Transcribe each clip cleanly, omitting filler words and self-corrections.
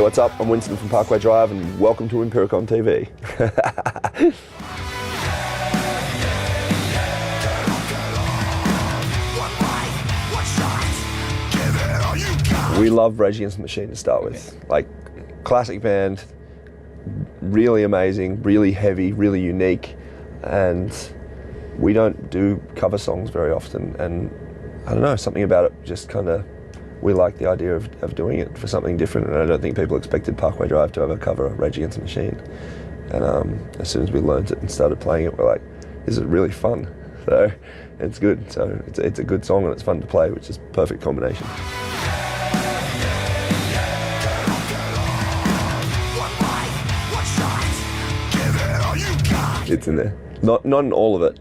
what's up? I'm Winston from Parkway Drive and welcome to Empiricon TV. We love Rage Against the Machine to start with. Like, classic band, really amazing, really heavy, really unique, and we don't do cover songs very often, and I don't know, something about it just kind of, we like the idea of doing it for something different, and I don't think people expected Parkway Drive to ever cover Rage Against the Machine. And as soon as we learned it and started playing it, we're like, this is really fun. So it's good. So it's a good song and it's fun to play, which is a perfect combination. It's in there. Not in all of it,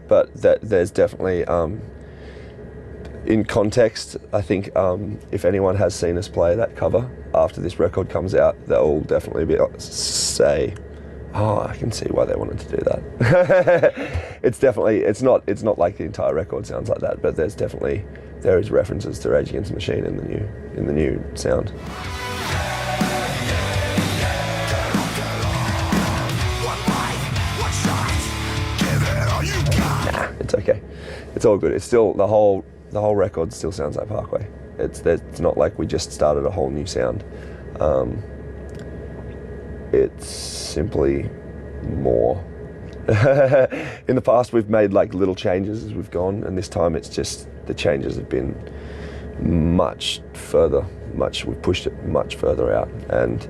but there's definitely, in context, I think if anyone has seen us play that cover after this record comes out, they'll definitely be able to say, oh, I can see why they wanted to do that. It's definitely, it's not like the entire record sounds like that, but there is references to Rage Against the Machine in the new sound. Nah, it's okay. It's all good. It's still the whole record still sounds like Parkway. It's not like we just started a whole new sound. It's simply more. In the past we've made like little changes as we've gone, and this time it's just the changes have been much further, we've pushed it much further out, and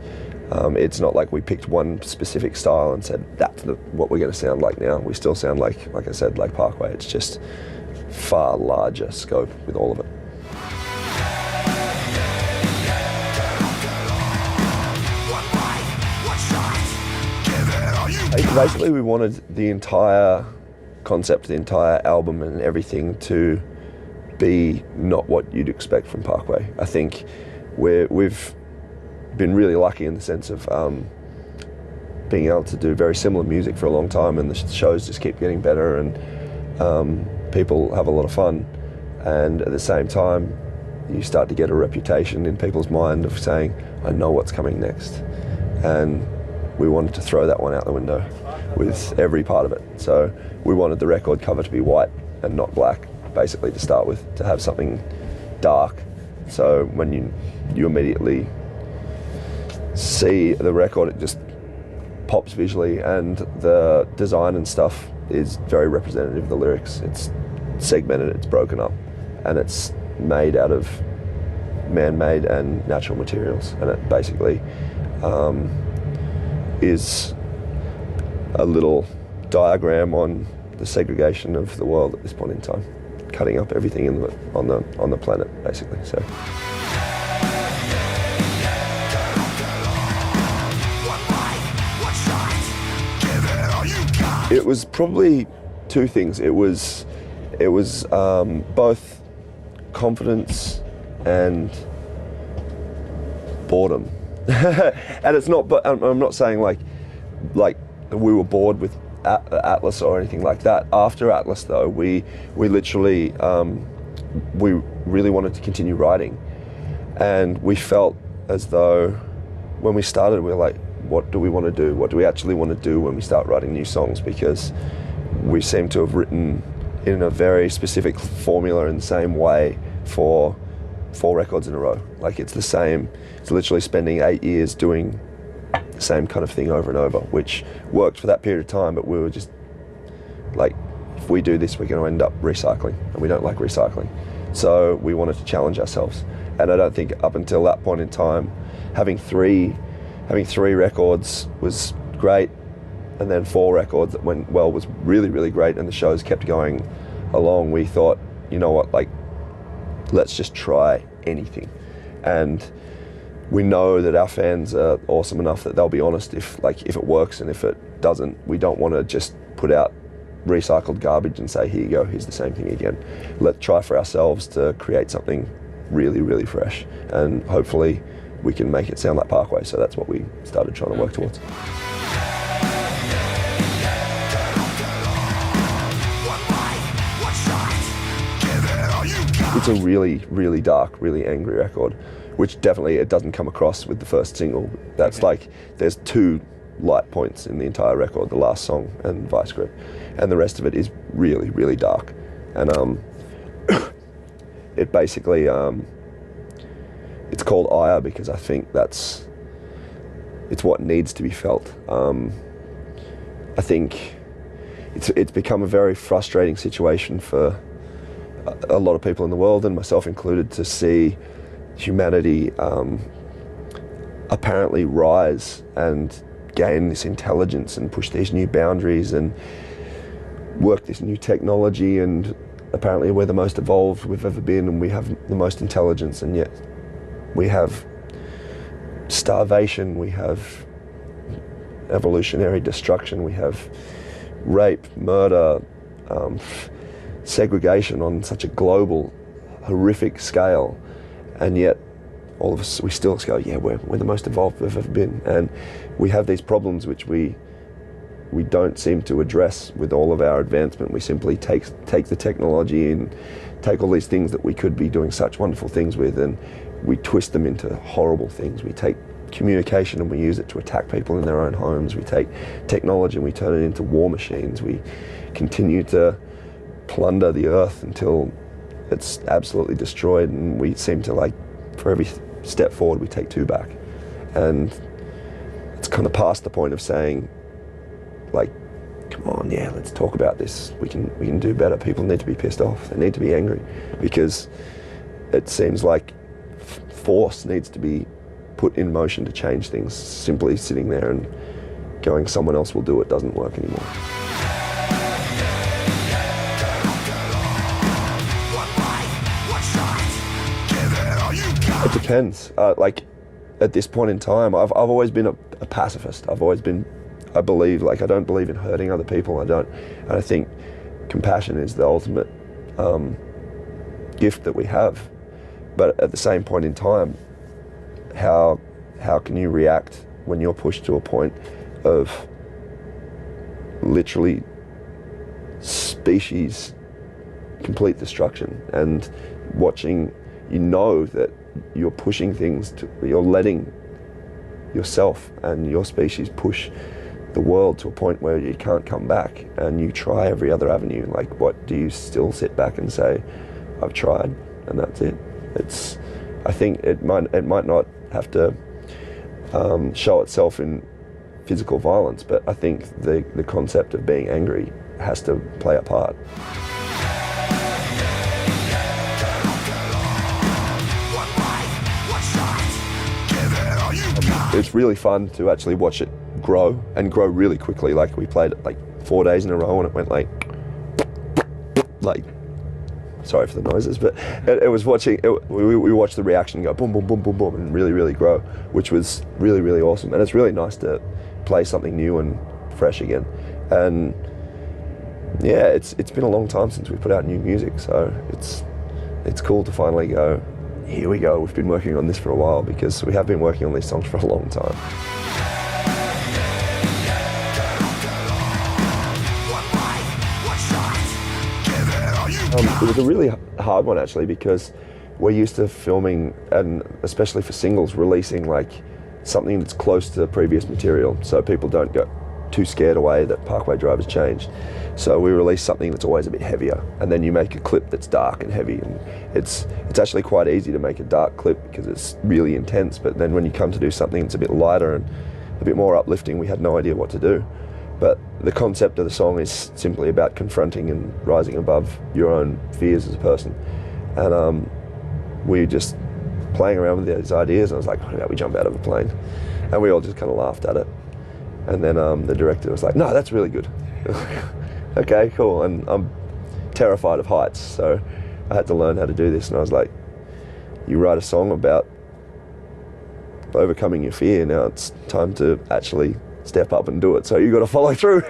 it's not like we picked one specific style and said that's what we're going to sound like now. We still sound like I said, like Parkway. It's just far larger scope with all of it. Basically, we wanted the entire concept, the entire album and everything to be not what you'd expect from Parkway. I think we've been really lucky in the sense of being able to do very similar music for a long time, and the shows just keep getting better, and people have a lot of fun, and at the same time you start to get a reputation in people's mind of saying, I know what's coming next, and we wanted to throw that one out the window with every part of it. So we wanted the record cover to be white and not black, basically, to start with, to have something dark. So when you immediately see the record, it just pops visually, and the design and stuff is very representative of the lyrics. It's segmented, it's broken up, and it's made out of man-made and natural materials, and it basically is a little diagram on the segregation of the world at this point in time, cutting up everything on the planet, basically. So. It was probably two things. It was both confidence and boredom. And it's not, but I'm not saying like we were bored with Atlas or anything like that. After Atlas, though, we literally we really wanted to continue writing, and we felt as though when we started, we were like, what do we want to do? What do we actually want to do when we start writing new songs? Because we seem to have written in a very specific formula in the same way for 4 records in a row. Like, it's the same. It's literally spending 8 years doing the same kind of thing over and over, which worked for that period of time, but we were just like, if we do this, we're going to end up recycling, and we don't like recycling. So we wanted to challenge ourselves. And I don't think up until that point in time, having three records was great, and then 4 records that went well was really, really great, and the shows kept going along. We thought, you know what, like, let's just try anything. And we know that our fans are awesome enough that they'll be honest if it works, and if it doesn't, we don't want to just put out recycled garbage and say, here you go, here's the same thing again. Let's try for ourselves to create something really, really fresh, and hopefully we can make it sound like Parkway. So that's what we started trying to work towards. It's a really, really dark, really angry record, which definitely it doesn't come across with the first single. That's like, there's 2 light points in the entire record, the last song and Vice Grip, and the rest of it is really, really dark. And it basically, it's called IRE because I think it's what needs to be felt. I think it's become a very frustrating situation for a lot of people in the world, and myself included, to see humanity apparently rise and gain this intelligence and push these new boundaries and work this new technology, and apparently we're the most evolved we've ever been and we have the most intelligence, and yet we have starvation, we have evolutionary destruction, we have rape, murder, segregation on such a global, horrific scale, and yet all of us, we still go, yeah, we're the most evolved we've ever been. And we have these problems which we don't seem to address with all of our advancement. We simply take the technology and take all these things that we could be doing such wonderful things with, and we twist them into horrible things. We take communication and we use it to attack people in their own homes. We take technology and we turn it into war machines. We continue to plunder the earth until it's absolutely destroyed, and we seem to, like, for every step forward we take 2 back. And it's kind of past the point of saying, like, come on, yeah, let's talk about this. We can do better. People need to be pissed off. They need to be angry, because it seems like force needs to be put in motion to change things. Simply sitting there and going, someone else will do it, doesn't work anymore. It depends. Like, at this point in time, I've always been a pacifist. I've always been, I believe, like, I don't believe in hurting other people. And I think compassion is the ultimate gift that we have. But at the same point in time, how can you react when you're pushed to a point of literally species complete destruction, and watching, you know that you're pushing things to, you're letting yourself and your species push the world to a point where you can't come back, and you try every other avenue. Like, what do you still sit back and say, I've tried and that's it? I think it might not have to show itself in physical violence, but I think the concept of being angry has to play a part. It's really fun to actually watch it grow, and grow really quickly. Like, we played it like 4 days in a row, and it went like, sorry for the noises, but it was watching, we watched the reaction go boom, boom, boom, boom, boom, and really, really grow, which was really, really awesome. And it's really nice to play something new and fresh again. And yeah, it's been a long time since we put out new music, so it's cool to finally go, here we go, we've been working on this for a while, because we have been working on these songs for a long time. It was a really hard one, actually, because we're used to filming, and especially for singles, releasing like something that's close to the previous material, so people don't get too scared away that Parkway Drive has changed. So we release something that's always a bit heavier, and then you make a clip that's dark and heavy, and it's actually quite easy to make a dark clip because it's really intense, but then when you come to do something that's a bit lighter and a bit more uplifting, we had no idea what to do. But the concept of the song is simply about confronting and rising above your own fears as a person. And we were just playing around with these ideas, and I was like, what about we jump out of a plane? And we all just kind of laughed at it. And then the director was like, no, that's really good. Okay, cool. And I'm terrified of heights, so I had to learn how to do this. And I was like, you write a song about overcoming your fear, now it's time to actually step up and do it, so you got to follow through.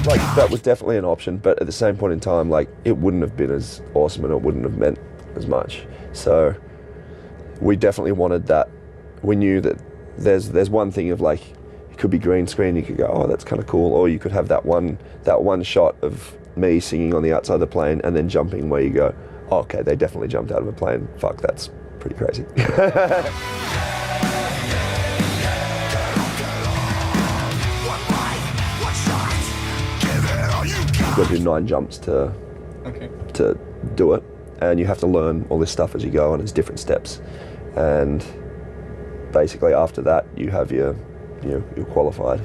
Like, that was definitely an option, but at the same point in time, like, it wouldn't have been as awesome and it wouldn't have meant as much. So we definitely wanted that. We knew that there's one thing of like, you could be green screen. You could go, oh, that's kind of cool. Or you could have that one shot of me singing on the outside of the plane and then jumping where you go, oh, okay, they definitely jumped out of a plane. Fuck, that's pretty crazy. You've got to do 9 jumps to do it, and you have to learn all this stuff as you go, and it's different steps. And basically after that, you're qualified.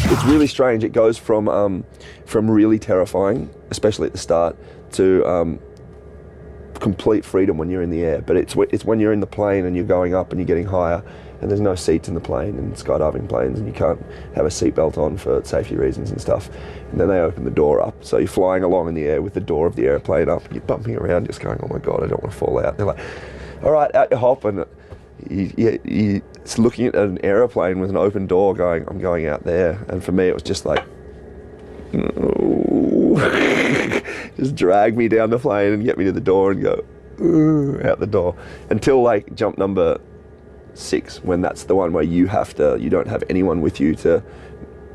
It's really strange. It goes from really terrifying, especially at the start, to complete freedom when you're in the air. But it's when you're in the plane and you're going up and you're getting higher, and there's no seats in the plane in skydiving planes, and you can't have a seatbelt on for safety reasons and stuff. And then they open the door up, so you're flying along in the air with the door of the airplane up, and you're bumping around, just going, "Oh my God, I don't want to fall out." And they're like, "All right, out you hop," and you're looking at an aeroplane with an open door, going, "I'm going out there." And for me, it was just like, just drag me down the plane and get me to the door and go out the door until like jump number 6, when that's the one where you don't have anyone with you to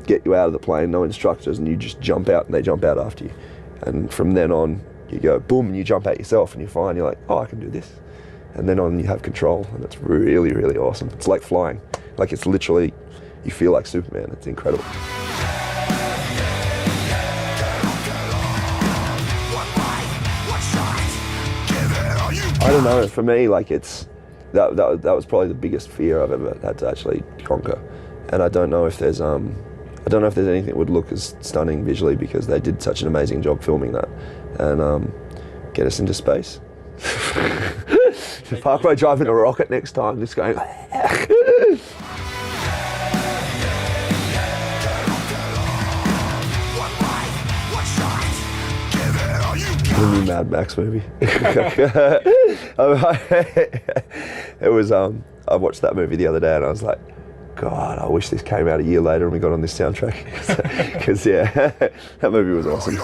get you out of the plane, no instructors, and you just jump out and they jump out after you. And from then on, you go boom and you jump out yourself and you're fine. You're like, oh, I can do this. And then on you have control, and it's really, really awesome. It's like flying. Like, it's literally, you feel like Superman. It's incredible. I don't know, for me, like, that was probably the biggest fear I've ever had to actually conquer. And I don't know if there's anything that would look as stunning visually, because they did such an amazing job filming that and get us into space. Parkway Drive in a rocket next time, just going. The new Mad Max movie. It was. I watched that movie the other day, and I was like, God, I wish this came out a year later and we got on this soundtrack. Because yeah, that movie was awesome.